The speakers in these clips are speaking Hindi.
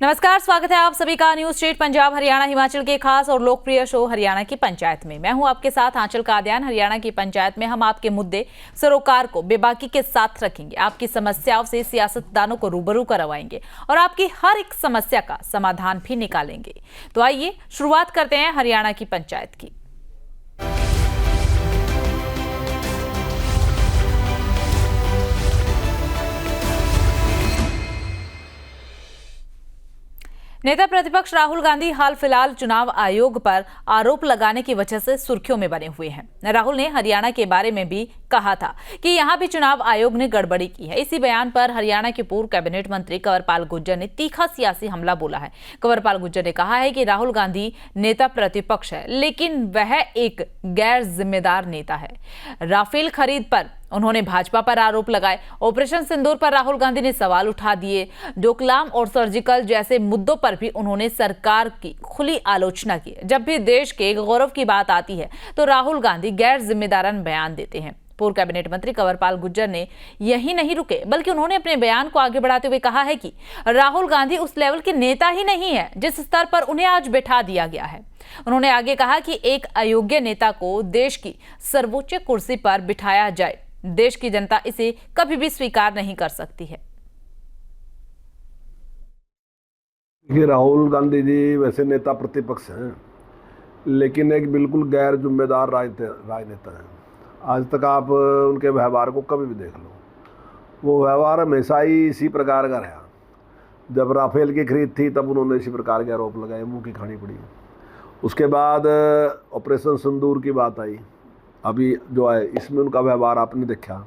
नमस्कार, स्वागत है आप सभी का न्यूज स्टेट पंजाब हरियाणा हिमाचल के खास और लोकप्रिय शो हरियाणा की पंचायत में। मैं हूं आपके साथ आंचल कादियान। हरियाणा की पंचायत में हम आपके मुद्दे सरोकार को बेबाकी के साथ रखेंगे, आपकी समस्याओं से सियासतदानों को रूबरू करवाएंगे और आपकी हर एक समस्या का समाधान भी निकालेंगे। तो आइए शुरुआत करते हैं हरियाणा की पंचायत की। नेता प्रतिपक्ष राहुल गांधी हाल फिलहाल चुनाव आयोग पर आरोप लगाने की वजह से सुर्खियों में बने हुए हैं। राहुल ने हरियाणा के बारे में भी कहा था कि यहां भी चुनाव आयोग ने गड़बड़ी की है। इसी बयान पर हरियाणा के पूर्व कैबिनेट मंत्री कंवरपाल गुर्जर ने तीखा सियासी हमला बोला है। कंवरपाल गुर्जर ने कहा है कि राहुल गांधी नेता प्रतिपक्ष है, लेकिन वह एक गैर जिम्मेदार नेता है। राफेल खरीद पर उन्होंने भाजपा पर आरोप लगाए। ऑपरेशन सिंदूर पर राहुल गांधी ने सवाल उठा दिए। डोकलाम और सर्जिकल जैसे मुद्दों पर भी उन्होंने सरकार की खुली आलोचना की। जब भी देश के गौरव की बात आती है तो राहुल गांधी गैर जिम्मेदाराना बयान देते हैं। पूर्व कैबिनेट मंत्री कंवरपाल गुर्जर ने यही नहीं रुके, बल्कि उन्होंने अपने बयान को आगे बढ़ाते हुए कहा है कि राहुल गांधी उस लेवल के नेता ही नहीं है जिस स्तर पर उन्हें आज बैठा दिया गया है। उन्होंने आगे कहा कि एक अयोग्य नेता को देश की सर्वोच्च कुर्सी पर बिठाया जाए, देश की जनता इसे कभी भी स्वीकार नहीं कर सकती है। राहुल गांधी जी वैसे नेता प्रतिपक्ष हैं, लेकिन एक बिल्कुल गैर जिम्मेदार राजनेता हैं। आज तक आप उनके व्यवहार को कभी भी देख लो, वो व्यवहार हमेशा ही इसी प्रकार का रहा। जब राफेल की खरीद थी तब उन्होंने इसी प्रकार के आरोप लगाए, मुंह की खानी पड़ी। उसके बाद ऑपरेशन सिंदूर की बात आई, अभी जो है इसमें उनका व्यवहार आपने देखा।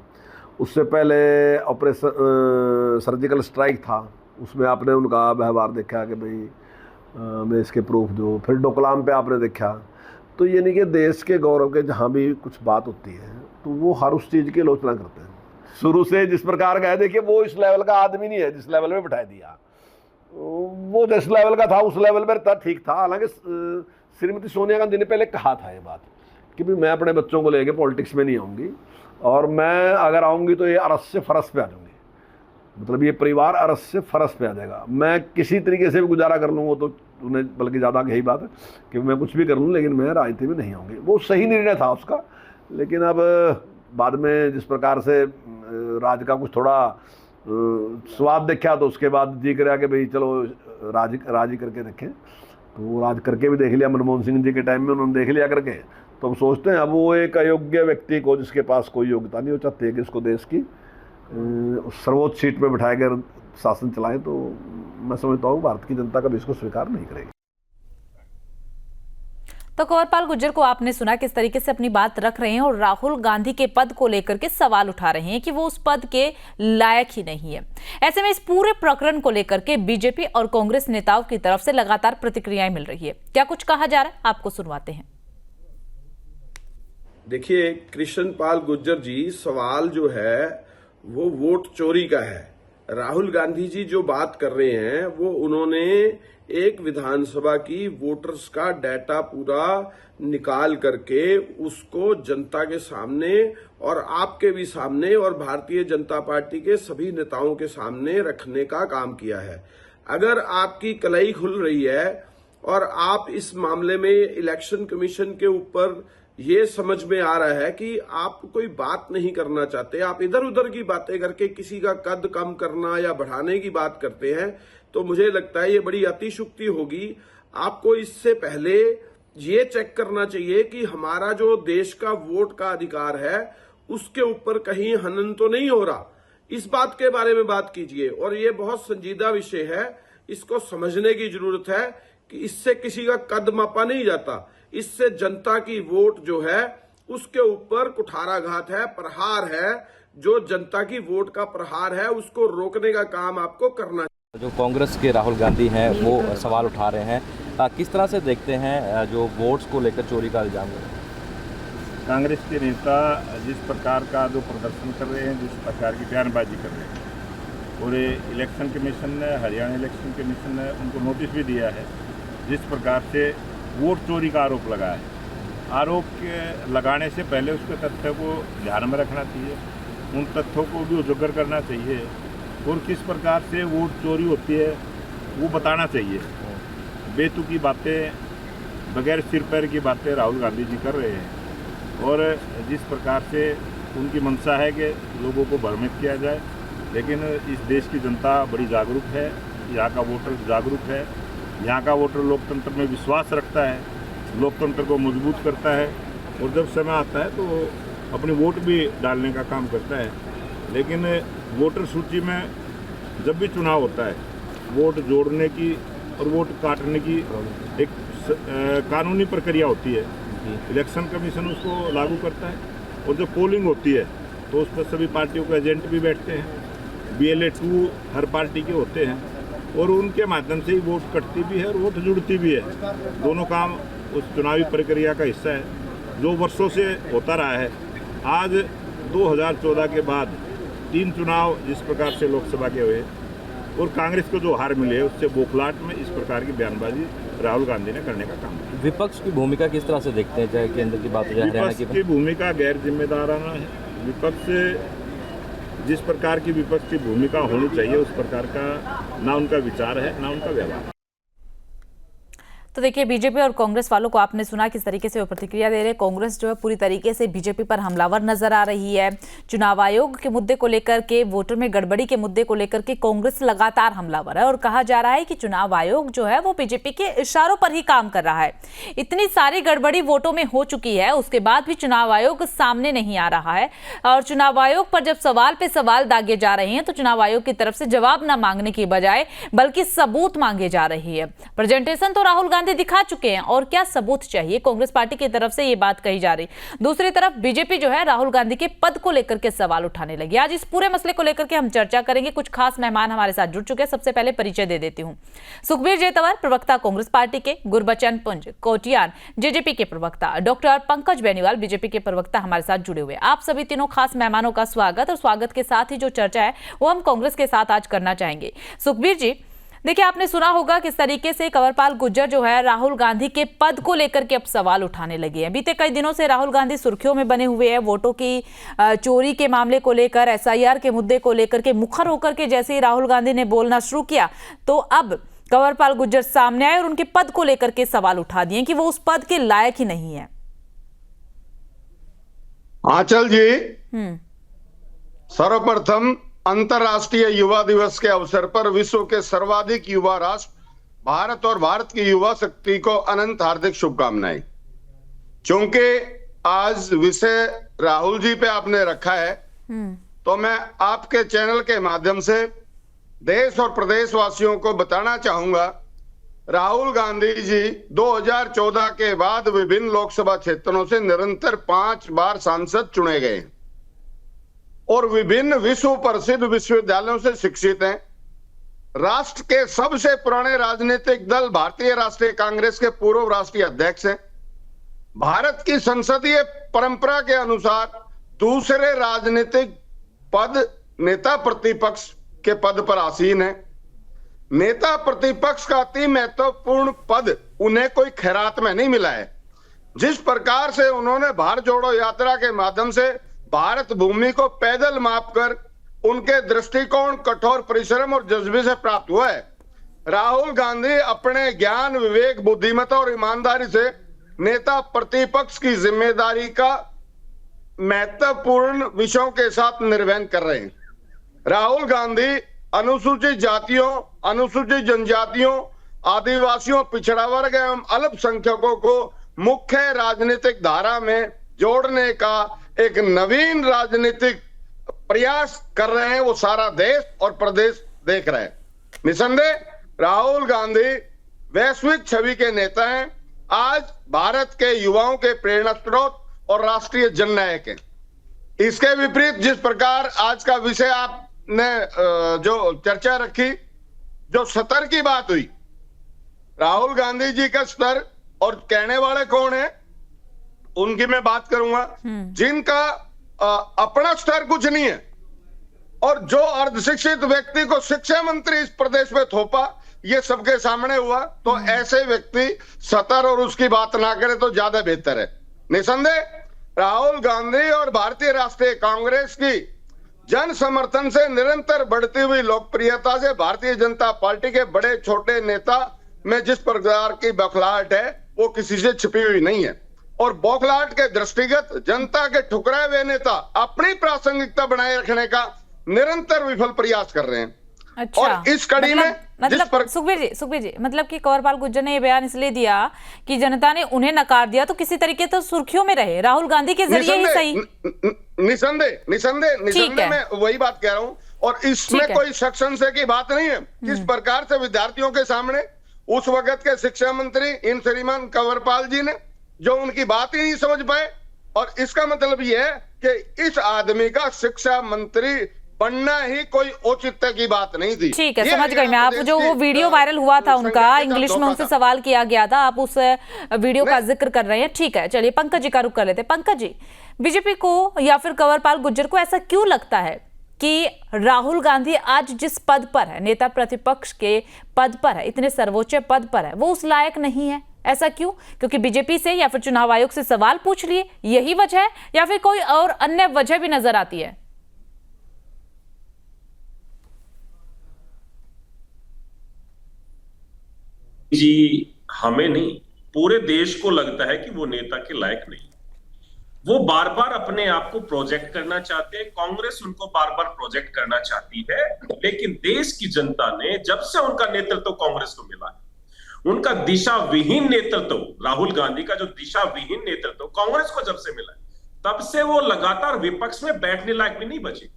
उससे पहले ऑपरेशन सर्जिकल स्ट्राइक था, उसमें आपने उनका व्यवहार देखा कि भाई मैं इसके प्रूफ दो। फिर डोकलाम पे आपने देखा। तो ये नहीं कि देश के गौरव के जहाँ भी कुछ बात होती है तो वो हर उस चीज़ की आलोचना करते हैं। शुरू से जिस प्रकार का है, देखिए वो इस लेवल का आदमी नहीं है जिस लेवल में बिठा दिया। वो जिस लेवल का था उस लेवल पर ठीक था। हालांकि श्रीमती सोनिया गांधी ने पहले कहा था ये बात कि भी मैं अपने बच्चों को लेके पॉलिटिक्स में नहीं आऊँगी, और मैं अगर आऊँगी तो ये अरस से फरस पे आ जाऊँगी, मतलब ये परिवार अरस से फरस पे आ जाएगा। मैं किसी तरीके से भी गुजारा कर लूँगा तो उन्हें, बल्कि ज़्यादा यही बात है कि मैं कुछ भी कर लूँ लेकिन मैं राजनीति में नहीं आऊँगी। वो सही निर्णय था उसका, लेकिन अब बाद में जिस प्रकार से राज का कुछ थोड़ा स्वाद देखा तो उसके बाद जी करा कि भाई चलो राज ही करके देखें। तो वो राज करके भी देख लिया, मनमोहन सिंह जी के टाइम में उन्होंने देख लिया करके। तो हम सोचते हैं अब वो एक अयोग्य व्यक्ति को, जिसके पास कोई योग्यता नहीं, वो चाहते हैं कि इसको देश की सर्वोच्च सीट पे बिठाए कर शासन चलाएं। तो मैं समझता हूँ भारत की जनता कभी इसको स्वीकार नहीं करेगी। तो कंवरपाल गुर्जर को आपने सुना किस तरीके से अपनी बात रख रहे हैं और राहुल गांधी के पद को लेकर के सवाल उठा रहे हैं कि वो उस पद के लायक ही नहीं है। ऐसे में इस पूरे प्रकरण को लेकर के बीजेपी और कांग्रेस नेताओं की तरफ से लगातार प्रतिक्रियाएं मिल रही है। क्या कुछ कहा जा रहा है, आपको सुनवाते हैं। देखिए, कृष्णपाल गुर्जर जी, सवाल जो है वो वोट चोरी का है। राहुल गांधी जी जो बात कर रहे हैं वो उन्होंने एक विधानसभा की वोटर्स का डाटा पूरा निकाल करके उसको जनता के सामने और आपके भी सामने और भारतीय जनता पार्टी के सभी नेताओं के सामने रखने का काम किया है। अगर आपकी कलई खुल रही है और आप इस मामले में इलेक्शन कमीशन के ऊपर ये समझ में आ रहा है कि आप कोई बात नहीं करना चाहते, आप इधर उधर की बातें करके किसी का कद कम करना या बढ़ाने की बात करते हैं, तो मुझे लगता है ये बड़ी अतिशुक्ति होगी। आपको इससे पहले ये चेक करना चाहिए कि हमारा जो देश का वोट का अधिकार है उसके ऊपर कहीं हनन तो नहीं हो रहा। इस बात के बारे में बात कीजिए। और ये बहुत संजीदा विषय है, इसको समझने की जरूरत है कि इससे किसी का कद मापा नहीं जाता। इससे जनता की वोट जो है उसके ऊपर कुठाराघात है, प्रहार है। जो जनता की वोट का प्रहार है उसको रोकने का काम आपको करना चाहिए। जो कांग्रेस के राहुल गांधी हैं वो सवाल उठा रहे हैं, किस तरह से देखते हैं जो वोट्स को लेकर चोरी का इल्जाम है? कांग्रेस के नेता जिस प्रकार का जो प्रदर्शन कर रहे हैं, जिस प्रकार की बयानबाजी कर रहे हैं, पूरे इलेक्शन कमीशन ने, हरियाणा इलेक्शन कमीशन ने उनको नोटिस भी दिया है। जिस प्रकार से वोट चोरी का आरोप लगाया है, आरोप के लगाने से पहले उसके तथ्य को ध्यान में रखना चाहिए, उन तथ्यों को भी उजागर करना चाहिए और किस प्रकार से वोट चोरी होती है वो बताना चाहिए। बेतुकी बातें, बगैर सिर पैर की बातें राहुल गांधी जी कर रहे हैं और जिस प्रकार से उनकी मंशा है कि लोगों को भ्रमित किया जाए, लेकिन इस देश की जनता बड़ी जागरूक है, यहाँ का वोटर जागरूक है, यहाँ का वोटर लोकतंत्र में विश्वास रखता है, लोकतंत्र को मजबूत करता है और जब समय आता है तो अपनी वोट भी डालने का काम करता है। लेकिन वोटर सूची में जब भी चुनाव होता है, वोट जोड़ने की और वोट काटने की एक कानूनी प्रक्रिया होती है। इलेक्शन कमीशन उसको लागू करता है और जब पोलिंग होती है तो उस पर सभी पार्टियों के एजेंट भी बैठते हैं, BLA 2 हर पार्टी के होते हैं और उनके माध्यम से ही वोट कटती भी है और वोट जुड़ती भी है। दोनों काम उस चुनावी प्रक्रिया का हिस्सा है जो वर्षों से होता रहा है। आज 2014 के बाद 3 चुनाव जिस प्रकार से लोकसभा के हुए और कांग्रेस को जो हार मिली है उससे बौखलाहट में इस प्रकार की बयानबाजी राहुल गांधी ने करने का काम किया। विपक्ष की भूमिका किस तरह से देखते हैं, चाहे केंद्र की बात हो जाए हरियाणा विपक्ष की भूमिका गैर जिम्मेदाराना है। विपक्ष जिस प्रकार की विपक्ष की भूमिका होनी चाहिए उस प्रकार का ना उनका विचार है ना उनका व्यवहार। तो देखिए, बीजेपी और कांग्रेस वालों को आपने सुना किस तरीके से वो प्रतिक्रिया दे रहे हैं। कांग्रेस जो है पूरी तरीके से बीजेपी पर हमलावर नजर आ रही है। चुनाव आयोग के मुद्दे को लेकर के, वोटर में गड़बड़ी के मुद्दे को लेकर के कांग्रेस लगातार हमलावर है और कहा जा रहा है कि चुनाव आयोग जो है वो बीजेपी के इशारों पर ही काम कर रहा है। इतनी सारी गड़बड़ी वोटों में हो चुकी है, उसके बाद भी चुनाव आयोग सामने नहीं आ रहा है और चुनाव आयोग पर जब सवाल पे सवाल दागे जा रहे हैं तो चुनाव आयोग की तरफ से जवाब न मांगने की बजाय बल्कि सबूत मांगे जा रही है। प्रेजेंटेशन तो राहुल गांधी दिखा चुके हैं और क्या सबूत चाहिए, कांग्रेस पार्टी की तरफ से ये बात कही जा रही। दूसरी तरफ बीजेपी जो है राहुल गांधी के पद को लेकर के सवाल उठाने लगी। आज इस पूरे मसले को लेकर के हम चर्चा करेंगे। कुछ खास मेहमान हमारे साथ जुड़ चुके हैं। सबसे पहले परिचय दे देती हूं। सुखबीर जेतवर, प्रवक्ता कांग्रेस पार्टी के, गुरबचन पुंज कोटियान जेजेपी के प्रवक्ता, डॉक्टर पंकज बेनीवाल बीजेपी के प्रवक्ता हमारे साथ जुड़े हुए। आप सभी तीनों खास मेहमानों का स्वागत और स्वागत के साथ ही जो चर्चा है वो हम कांग्रेस के साथ आज करना चाहेंगे। सुखबीर जी, देखिए, आपने सुना होगा किस तरीके से कंवरपाल गुर्जर जो है राहुल गांधी के पद को लेकर के अब सवाल उठाने लगे हैं। बीते कई दिनों से राहुल गांधी सुर्खियों में बने हुए हैं। वोटों की चोरी के मामले को लेकर, SIR के मुद्दे को लेकर के मुखर होकर के जैसे ही राहुल गांधी ने बोलना शुरू किया तो अब कंवरपाल गुर्जर सामने आए और उनके पद को लेकर के सवाल उठा दिए कि वो उस पद के लायक ही नहीं है। आंचल जी, सर्वप्रथम अंतर्राष्ट्रीय युवा दिवस के अवसर पर विश्व के सर्वाधिक युवा राष्ट्र भारत और भारत की युवा शक्ति को अनंत हार्दिक शुभकामनाएं। चूंकि आज विषय राहुल जी पे आपने रखा है तो मैं आपके चैनल के माध्यम से देश और प्रदेशवासियों को बताना चाहूंगा, राहुल गांधी जी 2014 के बाद विभिन्न लोकसभा क्षेत्रों से निरंतर 5 बार सांसद चुने गए और विभिन्न विश्व प्रसिद्ध विश्वविद्यालयों से शिक्षित हैं। राष्ट्र के सबसे पुराने राजनीतिक दल भारतीय राष्ट्रीय कांग्रेस के पूर्व राष्ट्रीय अध्यक्ष हैं। भारत की संसदीय परंपरा के अनुसार दूसरे राजनीतिक पद नेता प्रतिपक्ष के पद पर आसीन है। नेता प्रतिपक्ष का अति महत्वपूर्ण पद उन्हें कोई खैरात में नहीं मिला है। जिस प्रकार से उन्होंने भारत जोड़ो यात्रा के माध्यम से भारत भूमि को पैदल मापकर उनके दृष्टिकोण, कठोर परिश्रम और जज्बे से प्राप्त हुआ है। राहुल गांधी अपने ज्ञान, विवेक, बुद्धिमत्ता और ईमानदारी से नेता प्रतिपक्ष की जिम्मेदारी का महत्वपूर्ण विषयों के साथ निर्वहन कर रहे हैं। राहुल गांधी अनुसूचित जातियों, अनुसूचित जनजातियों, आदिवासियों, पिछड़ा वर्ग एवं अल्पसंख्यकों को मुख्य राजनीतिक धारा में जोड़ने का एक नवीन राजनीतिक प्रयास कर रहे हैं। वो सारा देश और प्रदेश देख रहे हैं। निसंदेह राहुल गांधी वैश्विक छवि के नेता हैं। आज भारत के युवाओं के प्रेरणा स्रोत और राष्ट्रीय जननायक हैं। इसके विपरीत जिस प्रकार आज का विषय आपने जो चर्चा रखी, जो स्तर की बात हुई, राहुल गांधी जी का स्तर और कहने वाले कौन है उनकी मैं बात करूंगा, जिनका अपना स्तर कुछ नहीं है और जो अर्धशिक्षित व्यक्ति को शिक्षा मंत्री इस प्रदेश में थोपा, ये सबके सामने हुआ। तो ऐसे व्यक्ति सतर और उसकी बात ना करे तो ज्यादा बेहतर है। निसंदेह राहुल गांधी और भारतीय राष्ट्रीय कांग्रेस की जन समर्थन से निरंतर बढ़ती हुई लोकप्रियता से भारतीय जनता पार्टी के बड़े छोटे नेता में जिस प्रकार की बौखलाहट है वो किसी से छिपी हुई नहीं है। और बौखलाहट के दृष्टिगत जनता के ठुकराए हुए नेता अपनी प्रासंगिकता बनाए रखने का निरंतर विफल प्रयास कर रहे हैं। अच्छा, और इस कड़ी में मतलब सुखबीर जी मतलब कि कंवरपाल गुर्जर ने ये बयान इसलिए दिया कि जनता ने उन्हें नकार दिया तो किसी तरीके तो सुर्खियों में रहे, राहुल गांधी के जरिए ही सही। निसंदेह मैं वही बात कह रहा हूं। और इसमें कोई शक संशय की बात नहीं है। किस प्रकार से विद्यार्थियों के सामने उस वक्त के शिक्षा मंत्री इन श्रीमान कंवरपाल जी ने जो उनकी बात ही नहीं समझ पाए, और इसका मतलब यह है कि इस आदमी का शिक्षा मंत्री बनना ही कोई औचित्य की बात नहीं थी। ठीक है, समझ गई मैं। आप जो वो वीडियो वायरल हुआ था उनका, इंग्लिश में उनसे सवाल किया गया था, आप उस वीडियो का जिक्र कर रहे हैं। ठीक है, चलिए पंकज जी का रुख कर लेते हैं। पंकज जी, बीजेपी को या फिर कंवरपाल गुर्जर को ऐसा क्यों लगता है कि राहुल गांधी आज जिस पद पर है, नेता प्रतिपक्ष के पद पर है, इतने सर्वोच्च पद पर है, वो उस लायक नहीं है? ऐसा क्यों? क्योंकि बीजेपी से या फिर चुनाव आयोग से सवाल पूछ लिए, यही वजह है, या फिर कोई और अन्य वजह भी नजर आती है? जी हमें नहीं, पूरे देश को लगता है कि वो नेता के लायक नहीं। वो बार बार अपने आप को प्रोजेक्ट करना चाहते हैं, कांग्रेस उनको बार बार प्रोजेक्ट करना चाहती है, लेकिन देश की जनता ने जब से उनका नेतृत्व कांग्रेस को मिला है, उनका दिशा विहीन नेतृत्व, राहुल गांधी का जो दिशा विहीन नेतृत्व कांग्रेस को जब से मिला है, तब से वो लगातार विपक्ष में बैठने लायक भी नहीं बचे।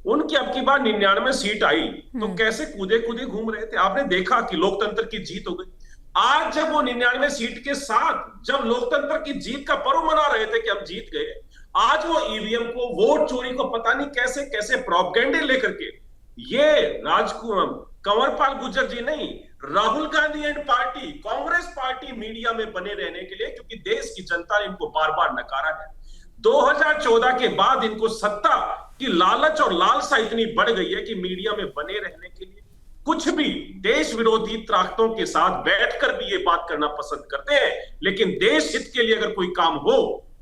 उनकी अब की बार 99 सीट आई तो कैसे कूदे कूदे घूम रहे थे। आपने देखा कि लोकतंत्र की जीत हो गई। आज जब वो 99 सीट के साथ जब लोकतंत्र की जीत का पर्व मना रहे थे कि हम जीत गए, आज वो ईवीएम को, वोट चोरी को पता नहीं कैसे कैसे प्रोपेगेंडे लेकर के, ये राजकुमार कंवरपाल गुर्जर जी नहीं, Rahul Gandhi and party, Congress party media में बने रहने के लिए, क्योंकि देश की जनता ने इनको बार बार नकारा है। 2014 के बाद इनको सत्ता की लालच और लालसा इतनी बढ़ गई है कि मीडिया में बने रहने के लिए कुछ भी देश विरोधी ताकतों के साथ बैठकर भी ये बात करना पसंद करते हैं। लेकिन देश हित के लिए अगर कोई काम हो,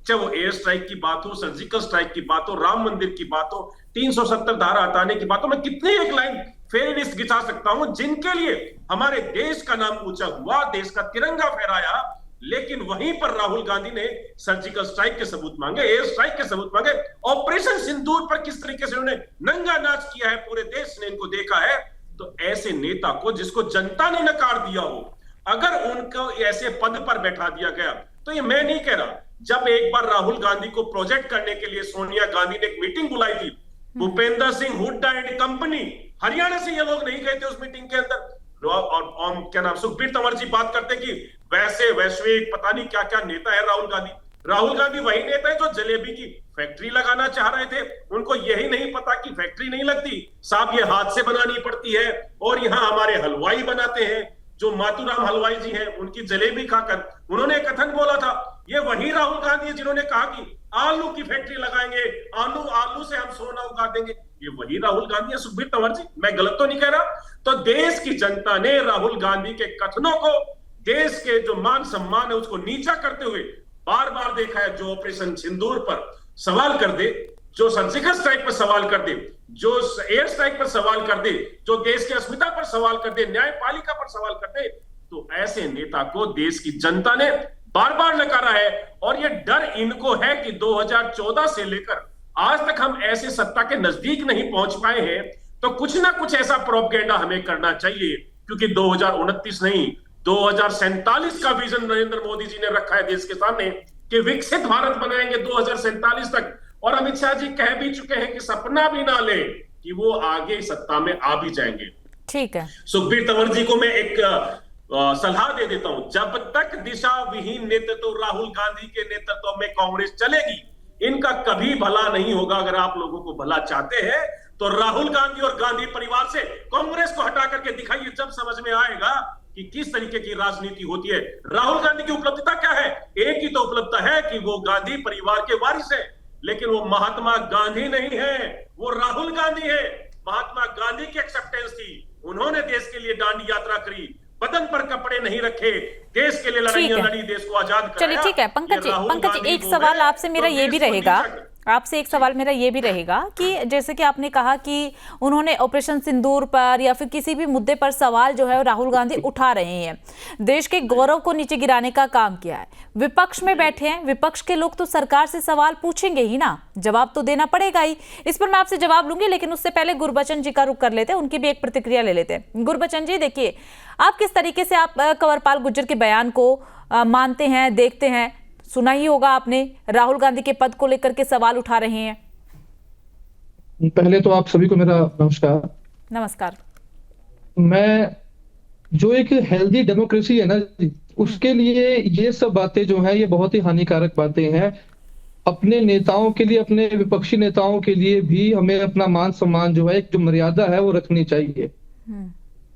चाहे वो एयर स्ट्राइक की बात हो, सर्जिकल स्ट्राइक की बात हो, राम मंदिर की बात हो, 370 धारा हटाने की बात हो, मैं कितनी एक लाइन फेयर लिस्ट गिछा सकता हूं जिनके लिए हमारे देश का नाम ऊंचा हुआ, देश का तिरंगा फहराया, लेकिन वहीं पर राहुल गांधी ने सर्जिकल स्ट्राइक के सबूत मांगे, एयर स्ट्राइक के सबूत मांगे, ऑपरेशन सिंदूर पर किस तरीके से उन्होंने नंगा नाच किया है, पूरे देश ने इनको देखा है। तो ऐसे नेता को जिसको जनता ने नकार दिया हो, अगर उनको ऐसे पद पर बैठा दिया गया, तो ये मैं नहीं कह रहा, जब एक बार राहुल गांधी को प्रोजेक्ट करने के लिए सोनिया गांधी ने एक मीटिंग बुलाई थी, भूपेंद्र सिंह हुड्डा एंड कंपनी, हरियाणा से ये लोग नहीं गए थे उस मीटिंग के अंदर, और क्या नाम, सुखबीर तंवर जी बात करते कि वैसे वैश्विक पता नहीं क्या क्या नेता है राहुल गांधी। राहुल गांधी वही नेता है जो जलेबी की फैक्ट्री लगाना चाह रहे थे, उनको यही नहीं पता कि फैक्ट्री नहीं लगती साहब, ये हाथ से बनानी पड़ती है, और यहाँ हमारे हलवाई बनाते हैं, जो मातूराम हलवाई जी हैं, उनकी जलेबी खाकर उन्होंने कथन बोला था। ये वही राहुल गांधी है जिन्होंने कहा कि आलू की फैक्ट्री लगाएंगे, आलू से हम सोना उगा देंगे, ये वही राहुल गांधी है। सुखबीर तंवर जी, मैं गलत तो नहीं कह रहा? तो देश की जनता ने राहुल गांधी के कथनों को, देश के जो मान सम्मान है उसको नीचा करते हुए बार बार देखा है। जो ऑपरेशन सिंदूर पर सवाल कर दे, जो सर्जिकल स्ट्राइक पर सवाल कर दे, जो एयर स्ट्राइक पर सवाल कर दे, जो देश की अस्मिता पर सवाल कर दे, न्यायपालिका पर सवाल कर दे, तो ऐसे नेता को देश की जनता ने बार बार नकारा है। और ये डर इनको है कि 2014 से लेकर आज तक हम ऐसे सत्ता के नजदीक नहीं पहुंच पाए हैं, तो कुछ ना कुछ ऐसा प्रोपेगेंडा हमें करना चाहिए, क्योंकि 2029 नहीं 2047 का विजन नरेंद्र मोदी जी ने रखा है देश के सामने कि विकसित भारत बनाएंगे 2047 तक। और अमित शाह जी कह भी चुके हैं कि सपना भी ना ले कि वो आगे सत्ता में आ भी जाएंगे। ठीक है, सुखबीर तंवर जी को मैं एक सलाह दे देता हूं, जब तक दिशा विहीन नेतृत्व राहुल गांधी के नेतृत्व में कांग्रेस चलेगी, इनका कभी भला नहीं होगा। अगर आप लोगों को भला चाहते हैं तो राहुल गांधी और गांधी परिवार से कांग्रेस को हटा करके दिखाइए, जब समझ में आएगा कि किस तरीके की राजनीति होती है। राहुल गांधी की उपलब्धता क्या है? एक ही तो उपलब्धता है कि वो गांधी परिवार के वारिस है, लेकिन वो महात्मा गांधी नहीं है, वो राहुल गांधी है। महात्मा गांधी की एक्सेप्टेंस थी, उन्होंने देश के लिए दांडी यात्रा करी, बदन पर कपड़े नहीं रखे, देश के लिए लड़ाइयां लड़ी, देश को आजाद कराया। चलिए ठीक है पंकज जी, एक सवाल आपसे मेरा ये भी रहेगा, आपसे एक सवाल मेरा ये भी रहेगा कि जैसे कि आपने कहा कि उन्होंने ऑपरेशन सिंदूर पर या फिर किसी भी मुद्दे पर सवाल जो है राहुल गांधी उठा रहे हैं, देश के गौरव को नीचे गिराने का काम किया है। विपक्ष में बैठे हैं, विपक्ष के लोग तो सरकार से सवाल पूछेंगे ही ना, जवाब तो देना पड़ेगा ही। इस पर मैं आपसे जवाब लूंगी, लेकिन उससे पहले गुरबचन जी का रुख कर लेते हैं, उनकी भी एक प्रतिक्रिया ले लेते हैं। गुरबचन जी, देखिए आप किस तरीके से आप कंवरपाल गुर्जर के बयान को मानते हैं, देखते हैं? सुना ही होगा आपने, राहुल गांधी के पद को लेकर के सवाल उठा रहे हैं। पहले तो आप सभी को मेरा नमस्कार। नमस्कार। मैं जो एक हेल्दी डेमोक्रेसी है ना, उसके लिए ये सब बातें जो है ये बहुत ही हानिकारक बातें हैं। अपने नेताओं के लिए, अपने विपक्षी नेताओं के लिए भी हमें अपना मान सम्मान जो है, एक जो मर्यादा है वो रखनी चाहिए।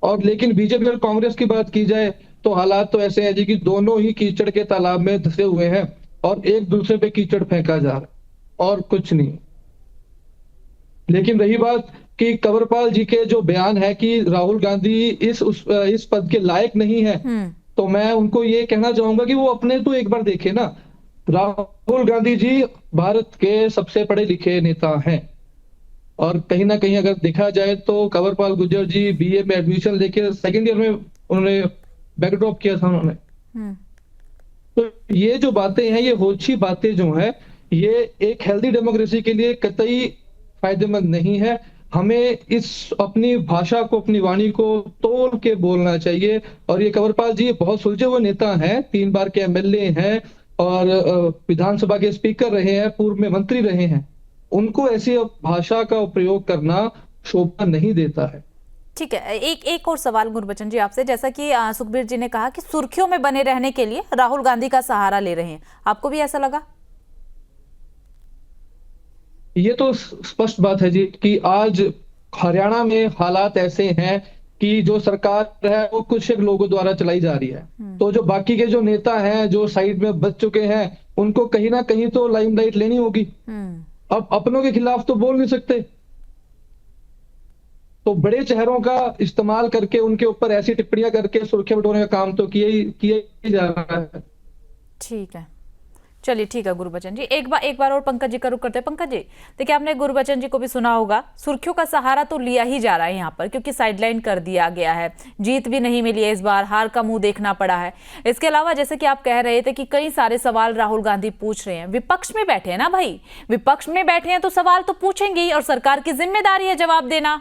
और लेकिन बीजेपी और कांग्रेस की बात की जाए तो हालात तो ऐसे हैं जी कि दोनों ही कीचड़ के तालाब में धंसे हुए हैं और एक दूसरे पे कीचड़ फेंका जा रहा है और कुछ नहीं। लेकिन रही बात कि कंवरपाल जी के जो बयान है कि राहुल गांधी इस पद के लायक नहीं है, तो मैं उनको ये कहना चाहूंगा कि वो अपने तो एक बार देखे ना। राहुल गांधी जी भारत के सबसे पढ़े लिखे नेता हैं और कहीं ना कहीं अगर देखा जाए तो कंवरपाल गुर्जर जी बीए में एडमिशन लेके सेकेंड ईयर में उन्होंने बैकड्रॉप किया था उन्होंने। तो ये जो बातें हैं, ये होछी बातें जो हैं, ये एक हेल्दी डेमोक्रेसी के लिए कतई फायदेमंद नहीं है। हमें इस अपनी भाषा को, अपनी वाणी को तोल के बोलना चाहिए। और ये कंवरपाल जी बहुत सुलझे हुए नेता हैं, 3 बार के एमएलए हैं और विधानसभा के स्पीकर रहे हैं, पूर्व में मंत्री रहे हैं। उनको ऐसी भाषा का प्रयोग करना शोभा नहीं देता है। ठीक है, एक और सवाल गुरबचन जी आपसे, जैसा कि सुखबीर जी ने कहा कि सुर्खियों में बने रहने के लिए राहुल गांधी का सहारा ले रहे हैं, आपको भी ऐसा लगा? ये तो स्पष्ट बात है जी कि आज हरियाणा में हालात ऐसे हैं कि जो सरकार है वो कुछ एक लोगों द्वारा चलाई जा रही है, तो जो बाकी के जो नेता हैं जो साइड में बच चुके हैं, उनको कहीं ना कहीं तो लाइमलाइट लेनी होगी। अब अपनों के खिलाफ तो बोल नहीं सकते, तो बड़े चेहरों का इस्तेमाल करके उनके ऊपर ऐसी टिप्पणियां करके सुर्खियां बटोरने का काम तो किया ही जा रहा है। ठीक है, चलिए ठीक है गुरबचन जी। एक बार और पंकज जी का रुख करते हैं। पंकज जी, देखिए आपने गुरबचन जी को भी सुना होगा, सुर्खियों का सहारा तो लिया ही जा रहा है यहाँ पर, क्योंकि साइडलाइन कर दिया गया है, जीत भी नहीं मिली है इस बार, हार का मुंह देखना पड़ा है। इसके अलावा जैसे कि आप कह रहे थे कि कई सारे सवाल राहुल गांधी पूछ रहे हैं, विपक्ष में बैठे हैं ना भाई, विपक्ष में बैठे हैं तो सवाल तो पूछेंगे ही, और सरकार की जिम्मेदारी है जवाब देना।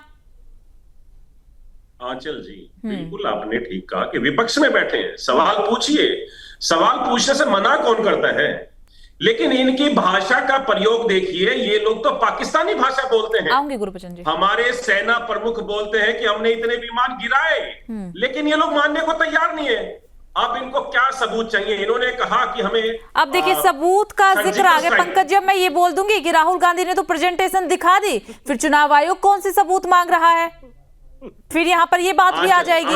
आंचल जी, बिल्कुल आपने ठीक कहा कि विपक्ष में बैठे हैं, सवाल पूछिए। सवाल पूछने से मना कौन करता है? लेकिन इनकी भाषा का प्रयोग देखिए, ये लोग तो पाकिस्तानी भाषा बोलते हैं। आऊंगी गुरबचन जी। हमारे सेना प्रमुख बोलते हैं कि हमने इतने विमान गिराए, लेकिन ये लोग मानने को तैयार नहीं है। अब इनको क्या सबूत चाहिए? इन्होंने कहा कि हमें, अब देखिए सबूत का जिक्र आ गया पंकज, जब मैं ये बोल दूंगी कि राहुल गांधी ने तो प्रेजेंटेशन दिखा दी, फिर चुनाव आयोग कौन सी सबूत मांग रहा है, फिर यहाँ पर ये बात भी आ जाएगी।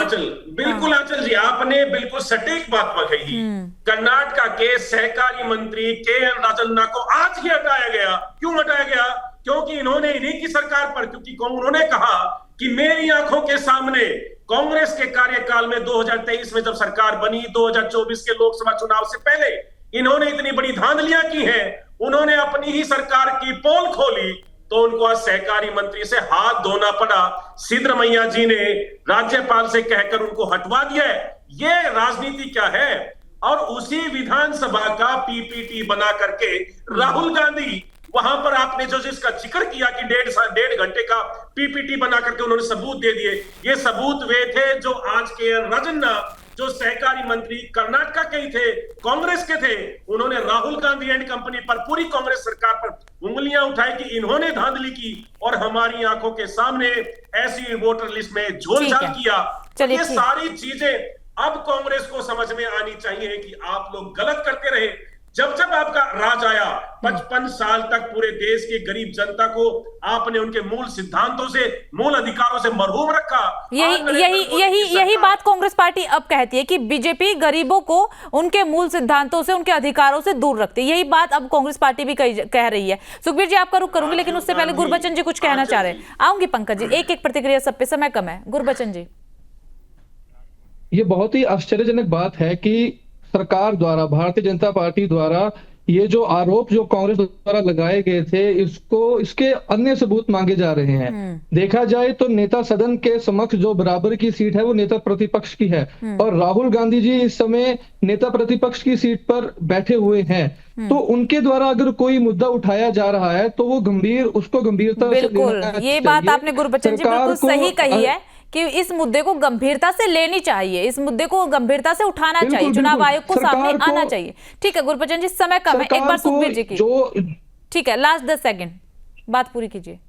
बिल्कुल आंचल जी, आपने बिल्कुल सटीक बात कही। कर्नाटक के सहकारी मंत्री के.एन. राजन्ना को आज ही हटाया गया। क्यों हटाया गया? क्योंकि इन्होंने इन्हीं की सरकार पर, क्योंकि उन्होंने कहा कि मेरी आंखों के सामने कांग्रेस के कार्यकाल में 2023 में जब सरकार बनी, 2024 के लोकसभा चुनाव से पहले इन्होंने इतनी बड़ी धांधलियां की हैं, उन्होंने अपनी ही सरकार की पोल खोली, तो उनको आज सहकारी मंत्री से हाथ धोना पड़ा। सिद्धरमैया जी ने राज्यपाल से कहकर उनको हटवा दिया है। ये राजनीति क्या है? और उसी विधानसभा का पीपीटी बना करके राहुल गांधी, वहां पर आपने जो जिसका जिक्र किया कि 1.5 घंटे का पीपीटी बना करके उन्होंने सबूत दे दिए। ये सबूत वे थे जो आज के.एन. राजन्ना, जो सहकारी मंत्री कर्नाटक के ही थे, कांग्रेस के थे, उन्होंने राहुल गांधी एंड कंपनी पर, पूरी कांग्रेस सरकार पर उंगलियां उठाई कि इन्होंने धांधली की और हमारी आंखों के सामने ऐसी वोटर लिस्ट में झोलझाल किया। ये सारी चीजें अब कांग्रेस को समझ में आनी चाहिए कि आप लोग गलत करते रहे। जब जब आपका राज आया, 55 साल तक पूरे देश की गरीब जनता को आपने उनके मूल सिद्धांतों से, मूल अधिकारों से महरूम रखा। यही बात कांग्रेस पार्टी अब कहती है कि बीजेपी गरीबों को उनके मूल सिद्धांतों से, उनके अधिकारों से दूर रखती है। यही बात अब कांग्रेस पार्टी भी कह रही है। सुखबीर जी आपका रुख करूंगी, लेकिन उससे पहले गुरबचन जी कुछ कहना चाह रहे हैं। आऊंगी पंकज जी, एक प्रतिक्रिया, सब पे समय कम है। गुरबचन जी, ये बहुत ही आश्चर्यजनक बात है कि सरकार द्वारा, भारतीय जनता पार्टी द्वारा ये जो आरोप जो कांग्रेस द्वारा लगाए गए थे इसके अन्य सबूत मांगे जा रहे हैं। देखा जाए तो नेता सदन के समक्ष जो बराबर की सीट है वो नेता प्रतिपक्ष की है, और राहुल गांधी जी इस समय नेता प्रतिपक्ष की सीट पर बैठे हुए हैं। तो उनके द्वारा अगर कोई मुद्दा उठाया जा रहा है तो वो उसको गंभीरता से बिल्कुल, लेना ये चाहिए। बात आपने गुरबचन जी बिल्कुल सही कही है कि इस मुद्दे को गंभीरता से लेनी चाहिए, इस मुद्दे को गंभीरता से उठाना चाहिए, चुनाव आयोग को सामने आना चाहिए। ठीक है गुरबचन जी, समय कम है, एक बार सुखबीर जी की ठीक है, लास्ट 10 सेकंड बात पूरी कीजिए।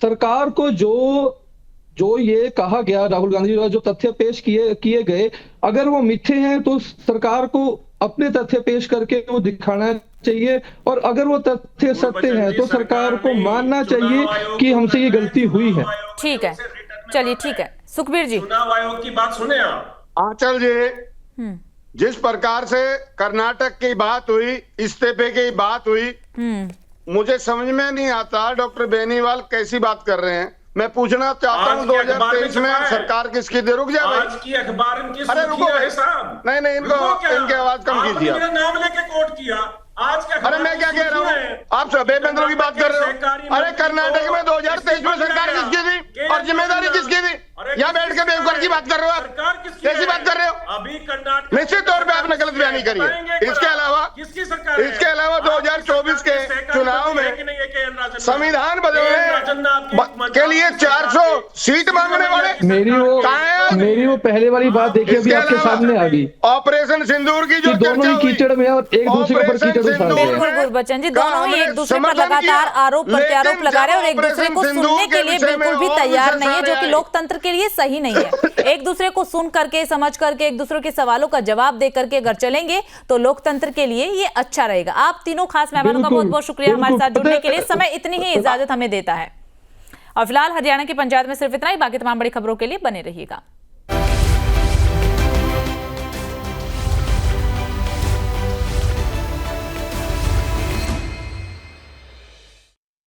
सरकार को जो ये कहा गया, राहुल गांधी द्वारा जो तथ्य पेश किए गए, अगर वो मिथ्ये हैं तो सरकार को अपने तथ्य पेश करके वो दिखाना चाहिए, और अगर वो तथ्य सत्य है तो सरकार को मानना चाहिए कि हमसे ये गलती हुई है। ठीक है, चलिए ठीक है सुखबीर जी। चुनाव आयोग की बात सुने आप। आंचल जी, जिस प्रकार से कर्नाटक की बात हुई, इस्तीफे की बात हुई, मुझे समझ में नहीं आता डॉक्टर बेनीवाल कैसी बात कर रहे हैं। मैं पूछना चाहता हूँ 2023 में सरकार किसकी थी? रुक जाए आज की अखबार इनकी अरे रुको है साहब। नहीं इनकी आवाज कम कीजिए। आपने मेरा नाम लेके कोट किया। आज का अरे मैं क्या कह रहा हूँ, आप बेबंदरों की बात कर रहे हो। अरे कर्नाटक में 2023 में सरकार किसकी थी और जिम्मेदारी किसकी थी? यहाँ बैठ के बेवकूफ की बात कर रहे हो आप, कैसी बात कर रहे हो? अभी कर्नाटक निश्चित तौर पे आपने गलत बयानी करी है। इसके अलावा 2024 के चुनाव में संविधान बदलने के लिए 400 सीट मांगने वाले मेरी वो पहले वाली बात देखिए, अभी आपके सामने आ गई। ऑपरेशन सिंदूर की जो दोनों ही कीचड़ में और एक दूसरे पर कीचड़ उछाल रहे हैं। बिल्कुल गुरबचन जी, दोनों ही एक दूसरे पर लगातार आरोप प्रत्यारोप लगा रहे हैं और एक दूसरे को सुनने के लिए बिल्कुल भी तैयार नहीं है, जो कि लोकतंत्र के लिए सही नहीं है। एक दूसरे को सुन करके, समझ करके, एक दूसरे के सवालों का जवाब दे करके अगर चलेंगे तो लोकतंत्र के लिए ये अच्छा रहेगा। आप तीनों खास मेहमानों का बहुत बहुत शुक्रिया हमारे साथ जुड़ने के लिए। समय इतनी ही इजाजत हमें देता है और फिलहाल हरियाणा की पंचायत में सिर्फ इतना ही। बाकी तमाम बड़ी खबरों के लिए बने रहिएगा।